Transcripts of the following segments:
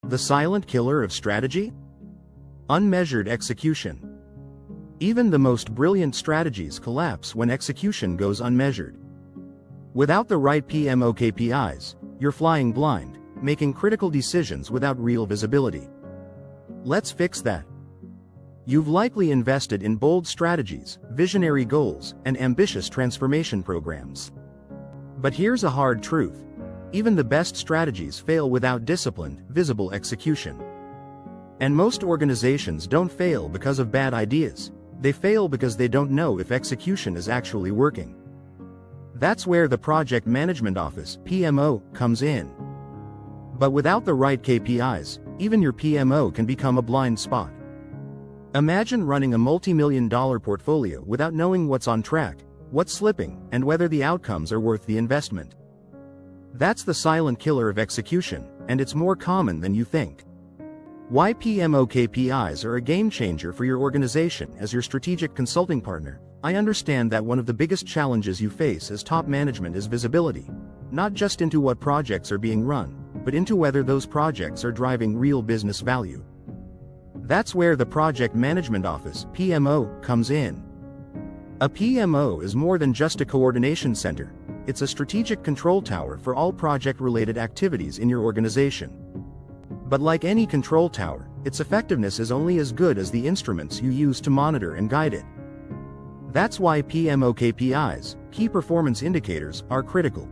The silent killer of strategy? Unmeasured execution. Even the most brilliant strategies collapse when execution goes unmeasured. Without the right PMO KPIs, you're flying blind, making critical decisions without real visibility. Let's fix that. You've likely invested in bold strategies, visionary goals, and ambitious transformation programs. But here's a hard truth. Even the best strategies fail without disciplined, visible execution. And most organizations don't fail because of bad ideas. They fail because they don't know if execution is actually working. That's where the Project Management Office, PMO, comes in. But without the right KPIs, even your PMO can become a blind spot. Imagine running a multi-million-dollar portfolio without knowing what's on track, what's slipping, and whether the outcomes are worth the investment. That's the silent killer of execution, and it's more common than you think. Why PMO KPIs are a game changer for your organization. As your strategic consulting partner, I understand that one of the biggest challenges you face as top management is visibility, not just into what projects are being run, but into whether those projects are driving real business value. That's where the Project Management Office, PMO, comes in. A PMO is more than just a coordination center. It's a strategic control tower for all project-related activities in your organization. But like any control tower, its effectiveness is only as good as the instruments you use to monitor and guide it. That's why PMO KPIs, key performance indicators, are critical.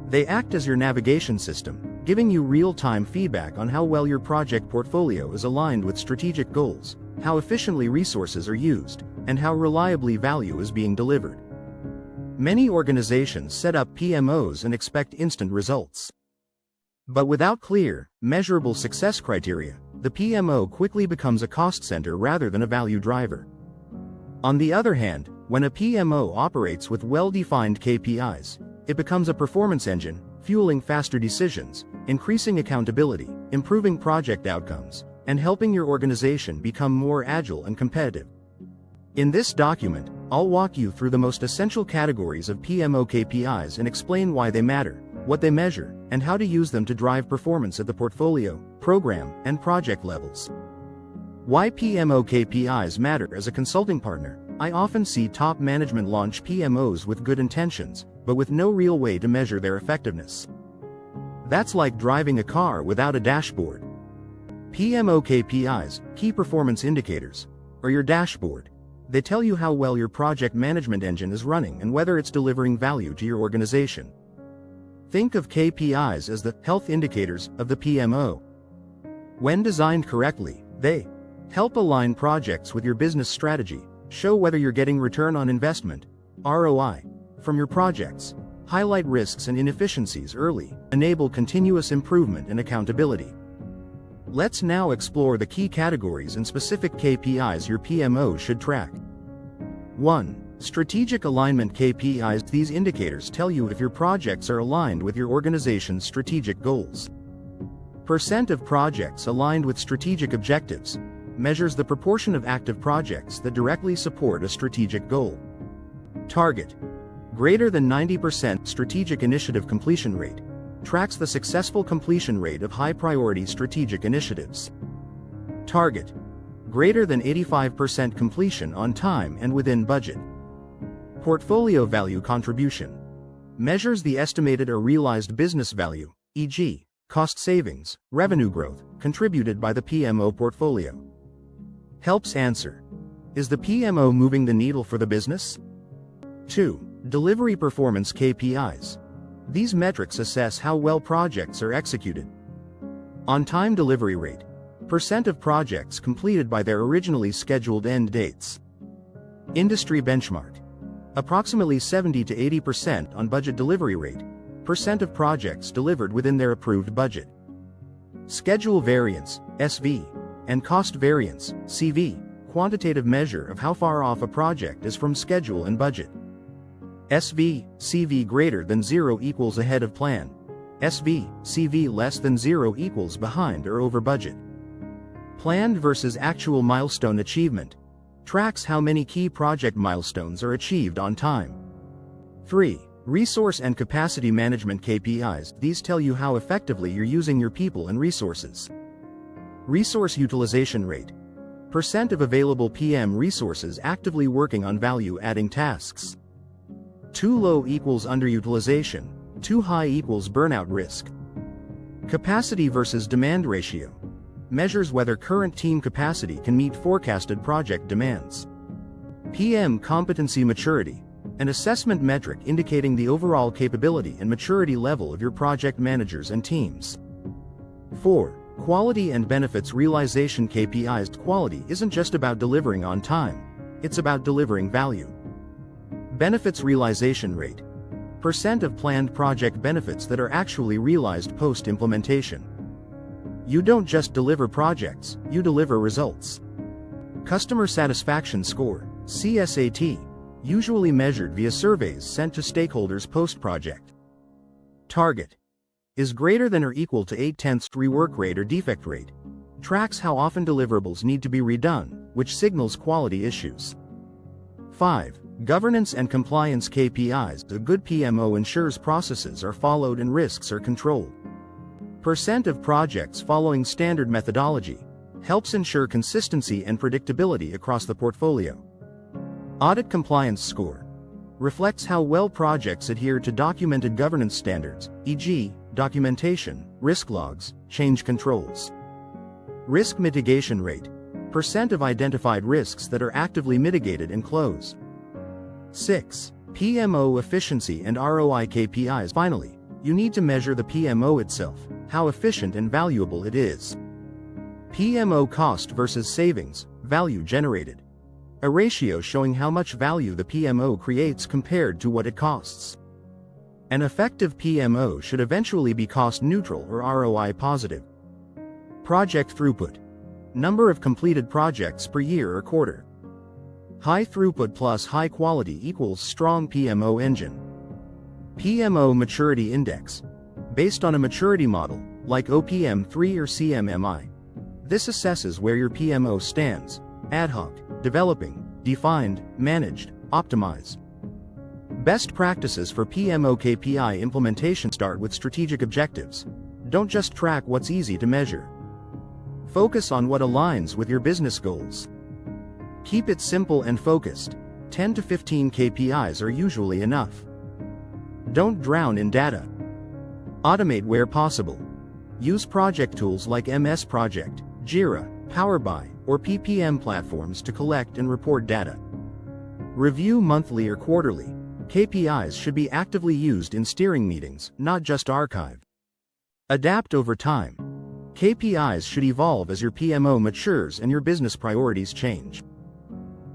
They act as your navigation system, giving you real-time feedback on how well your project portfolio is aligned with strategic goals, how efficiently resources are used, and how reliably value is being delivered. Many organizations set up PMOs and expect instant results. But without clear, measurable success criteria, the PMO quickly becomes a cost center rather than a value driver. On the other hand, when a PMO operates with well-defined KPIs, it becomes a performance engine, fueling faster decisions, increasing accountability, improving project outcomes, and helping your organization become more agile and competitive. In this document, I'll walk you through the most essential categories of PMO KPIs and explain why they matter, what they measure, and how to use them to drive performance at the portfolio, program, and project levels. Why PMO KPIs matter. As a consulting partner, I often see top management launch PMOs with good intentions, but with no real way to measure their effectiveness. That's like driving a car without a dashboard. PMO KPIs, key performance indicators, are your dashboard. They tell you how well your project management engine is running and whether it's delivering value to your organization. Think of KPIs as the health indicators of the PMO. When designed correctly, they help align projects with your business strategy, show whether you're getting return on investment, ROI, from your projects, highlight risks and inefficiencies early, enable continuous improvement and accountability. Let's now explore the key categories and specific KPIs your PMO should track. 1. Strategic alignment KPIs. These indicators tell you if your projects are aligned with your organization's strategic goals. Percent of projects aligned with strategic objectives measures the proportion of active projects that directly support a strategic goal. Target. Greater than 90% strategic initiative completion rate tracks the successful completion rate of high-priority strategic initiatives. Target. Greater than 85% completion on time and within budget. Portfolio value contribution. Measures the estimated or realized business value, e.g., cost savings, revenue growth, contributed by the PMO portfolio. Helps answer. Is the PMO moving the needle for the business? 2. Delivery performance KPIs. These metrics assess how well projects are executed. On-time delivery rate. Percent of projects completed by their originally scheduled end dates. Industry benchmark. Approximately 70 to 80% on budget delivery rate. Percent of projects delivered within their approved budget. Schedule variance, SV, and cost variance, CV, quantitative measure of how far off a project is from schedule and budget. SV, CV greater than 0 equals ahead of plan. SV, CV less than 0 equals behind or over budget. Planned versus actual milestone achievement. Tracks how many key project milestones are achieved on time. 3. Resource and capacity management KPIs, these tell you how effectively you're using your people and resources. Resource utilization rate. Percent of available PM resources actively working on value-adding tasks. Too low equals underutilization, too high equals burnout risk. Capacity versus demand ratio. Measures whether current team capacity can meet forecasted project demands. PM competency maturity. An assessment metric indicating the overall capability and maturity level of your project managers and teams. 4. Quality and benefits realization KPIs. Quality isn't just about delivering on time, it's about delivering value. Benefits realization rate. Percent of planned project benefits that are actually realized post-implementation. You don't just deliver projects, you deliver results. Customer satisfaction score, CSAT, usually measured via surveys sent to stakeholders post-project. Target. Is greater than or equal to 0.8 rework rate or defect rate. Tracks how often deliverables need to be redone, which signals quality issues. 5. Governance and compliance KPIs. A good PMO ensures processes are followed and risks are controlled. Percent of projects following standard methodology helps ensure consistency and predictability across the portfolio. Audit compliance score reflects how well projects adhere to documented governance standards, e.g., documentation, risk logs, change controls. Risk mitigation rate. Percent of identified risks that are actively mitigated and closed. 6. PMO efficiency and ROI KPIs. Finally, you need to measure the PMO itself, how efficient and valuable it is. PMO cost versus savings, value generated. A ratio showing how much value the PMO creates compared to what it costs. An effective PMO should eventually be cost neutral or ROI positive. Project throughput. Number of completed projects per year or quarter. High throughput plus high quality equals strong PMO engine. PMO maturity index. Based on a maturity model, like OPM3 or CMMI. This assesses where your PMO stands: ad hoc, developing, defined, managed, optimized. Best practices for PMO KPI implementation. Start with strategic objectives. Don't just track what's easy to measure. Focus on what aligns with your business goals. Keep it simple and focused. 10 to 15 KPIs are usually enough. Don't drown in data. Automate where possible. Use project tools like MS Project, Jira, Power BI, or PPM platforms to collect and report data. Review monthly or quarterly. KPIs should be actively used in steering meetings, not just archived. Adapt over time. KPIs should evolve as your PMO matures and your business priorities change.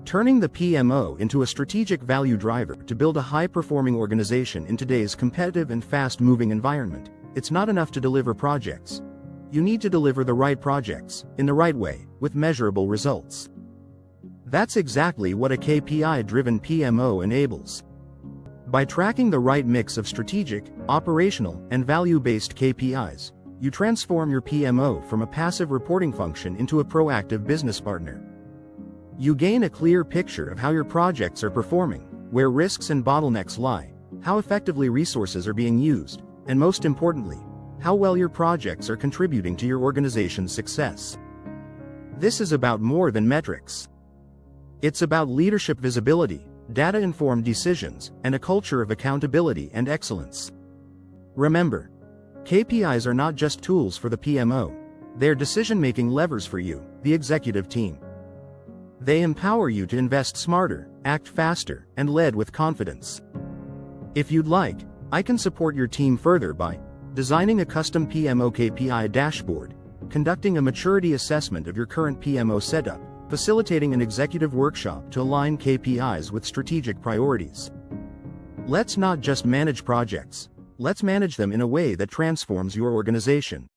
Turning the PMO into a strategic value driver to build a high-performing organization in today's competitive and fast-moving environment. It's not enough to deliver projects. You need to deliver the right projects, in the right way, with measurable results. That's exactly what a KPI-driven PMO enables. By tracking the right mix of strategic, operational, and value-based KPIs, you transform your PMO from a passive reporting function into a proactive business partner. You gain a clear picture of how your projects are performing, where risks and bottlenecks lie, how effectively resources are being used, and most importantly, how well your projects are contributing to your organization's success. This is about more than metrics. It's about leadership visibility, data-informed decisions, and a culture of accountability and excellence. Remember, KPIs are not just tools for the PMO, they're decision-making levers for you, the executive team. They empower you to invest smarter, act faster, and lead with confidence. If you'd like, I can support your team further by designing a custom PMO KPI dashboard, conducting a maturity assessment of your current PMO setup, facilitating an executive workshop to align KPIs with strategic priorities. Let's not just manage projects, let's manage them in a way that transforms your organization.